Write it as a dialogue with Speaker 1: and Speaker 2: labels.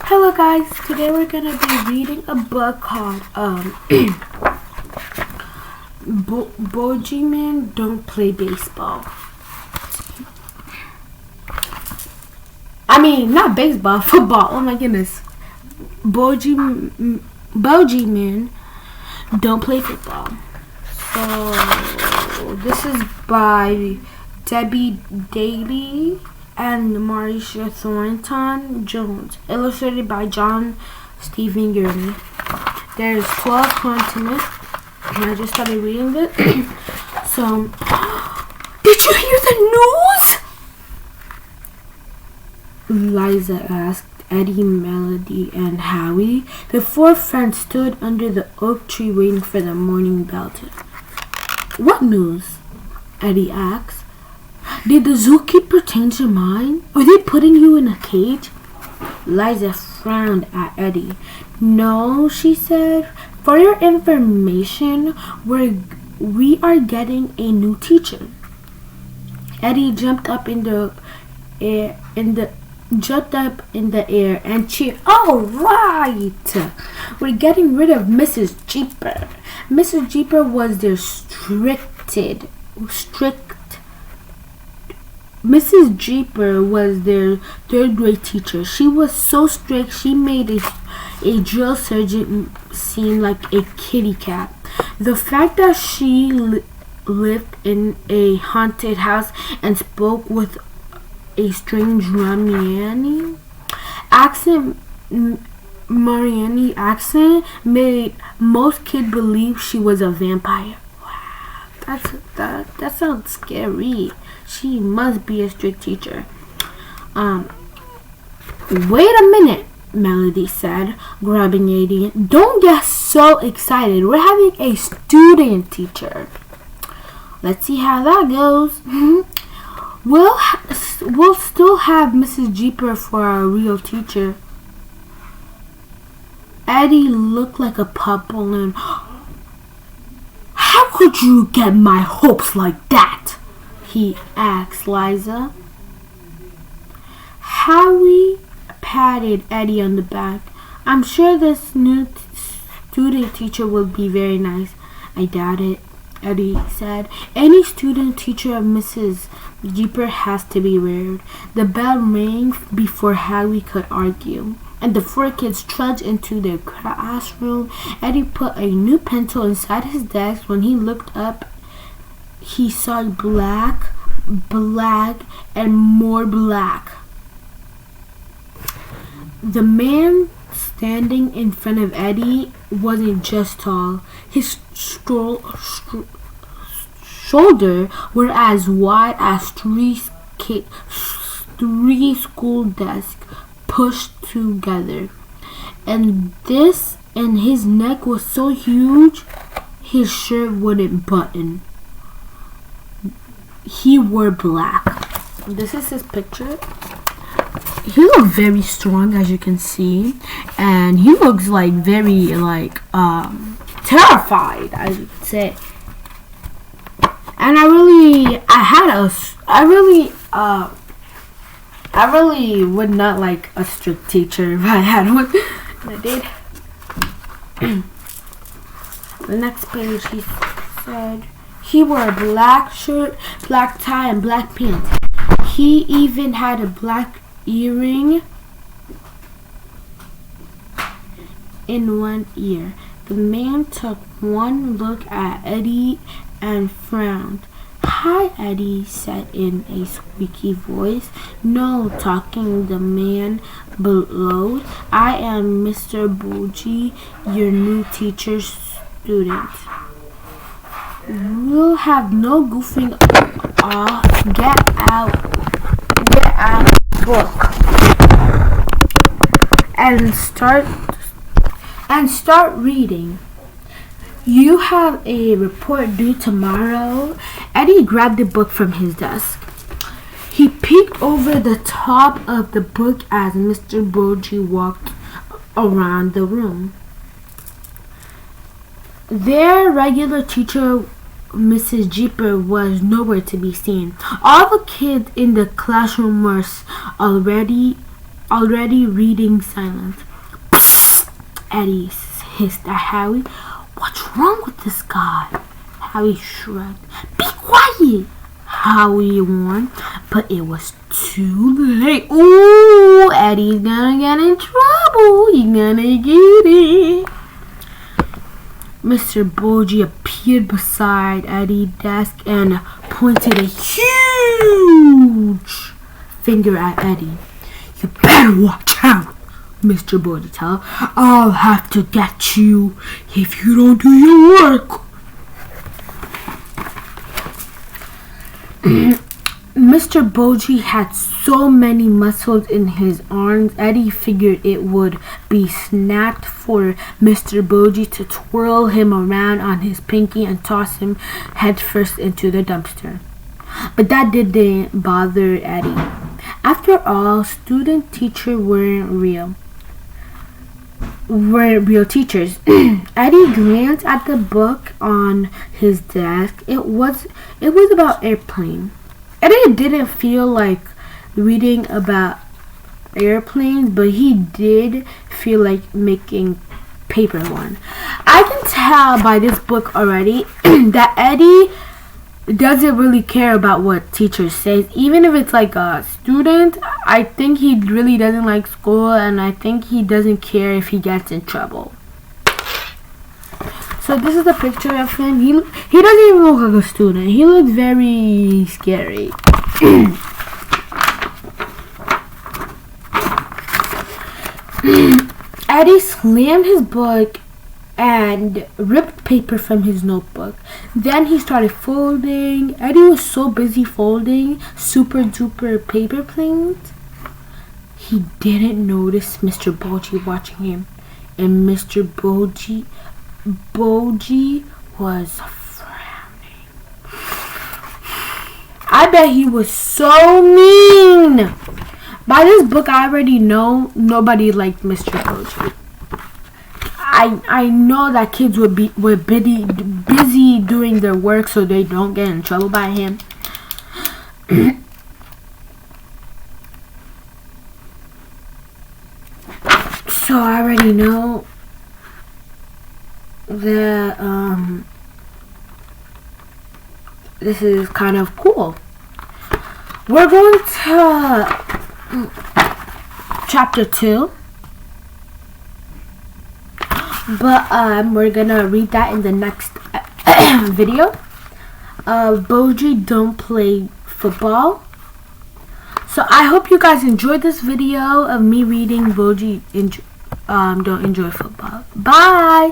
Speaker 1: Hello guys, today we're gonna be reading a book called Bogeymen Don't Play Baseball. I mean, not baseball, football. Oh my goodness. Bogeymen Don't Play Football. So this is by Debbie Daly and Marisha Thornton Jones, illustrated by John Stephen Gurney. There's 12 continents, and I just started reading it. So, did you hear the news? Liza asked Eddie, Melody, and Howie. The four friends stood under the oak tree waiting for the morning bell to. What news? Eddie asked. Did the zookeeper change their mind? Are they putting you in a cage? Liza frowned at Eddie. No, she said. For your information, we are getting a new teacher. Eddie jumped up in the air and cheered. All right! We're getting rid of Mrs. Jeeper. Mrs. Jeeper was their Mrs. Jeeper was their third grade teacher. She was so strict she made a drill sergeant seem like a kitty cat. The fact that she lived in a haunted house and spoke with a strange Mariani accent made most kids believe she was a vampire. Wow, that sounds scary. She must be a strict teacher. Wait a minute, Melody said, grabbing Eddie. Don't get so excited. We're having a student teacher. Let's see how that goes. We'll still have Mrs. Jeeper for our real teacher. Eddie looked like a pop balloon. How could you get my hopes like that? He asked Liza. Howie patted Eddie on the back. I'm sure this new student teacher will be very nice. I doubt it, Eddie said. Any student teacher of Mrs. Jeeper has to be weird. The bell rang before Howie could argue, and the four kids trudged into their classroom. Eddie put a new pencil inside his desk. When he looked up, he saw black, and more black. The man standing in front of Eddie wasn't just tall. His shoulders were as wide as three school desks pushed together. And his neck was so huge, his shirt wouldn't button. He wore black. This is his picture. He looks very strong, as you can see, and he looks like very terrified, I would say. And I really would not like a strict teacher if I had one. And I did. The next page, he said he wore a black shirt, black tie, and black pants. He even had a black earring in one ear. The man took one look at Eddie and frowned. Hi, Eddie said in a squeaky voice. No talking, the man bellowed. I am Mr. Bogey, your new teacher student. We'll have no goofing off. Get out book and start reading. You have a report due tomorrow. Eddie grabbed the book from his desk. He peeked over the top of the book as Mr. Bogey walked around the room. Their regular teacher, Mrs. Jeeper, was nowhere to be seen. All the kids in the classroom were already already reading silence. Eddie hissed at Harry. What's wrong with this guy? Harry shrugged. Be quiet, Harry warned, but it was too late. Ooh, Eddie's gonna get in trouble. He's gonna get it. Mr. Bogey appeared beside Eddie's desk and pointed a huge finger at Eddie. You better watch out, Mr. Bogey told. I'll have to get you if you don't do your work. Mr. Bogey had so many muscles in his arms, Eddie figured it would be snapped for Mr. Bogey to twirl him around on his pinky and toss him headfirst into the dumpster. But that didn't bother Eddie. After all, student-teacher weren't real teachers. Eddie glanced at the book on his desk. It was about airplanes. Eddie didn't feel like reading about airplanes, but he did feel like making paper one. I can tell by this book already that Eddie doesn't really care about what teachers say. Even if it's like a student, I think he really doesn't like school, and I think he doesn't care if he gets in trouble. So this is a picture of him. He doesn't even look like a student. He looks very scary. Eddie slammed his book and ripped paper from his notebook. Then he started folding. Eddie was so busy folding super duper paper planes, he didn't notice Mr. Bogey watching him. And Mr. Bogey was frowning. I bet he was so mean. By this book, I already know nobody liked Mr. Bogey. I know that kids were busy doing their work so they don't get in trouble by him. So I already know that this is kind of cool. We're going to chapter 2. But we're gonna read that in the next video. Bogeymen Don't Play Football. So I hope you guys enjoyed this video of me reading Bogeymen Don't Enjoy Football. Bye!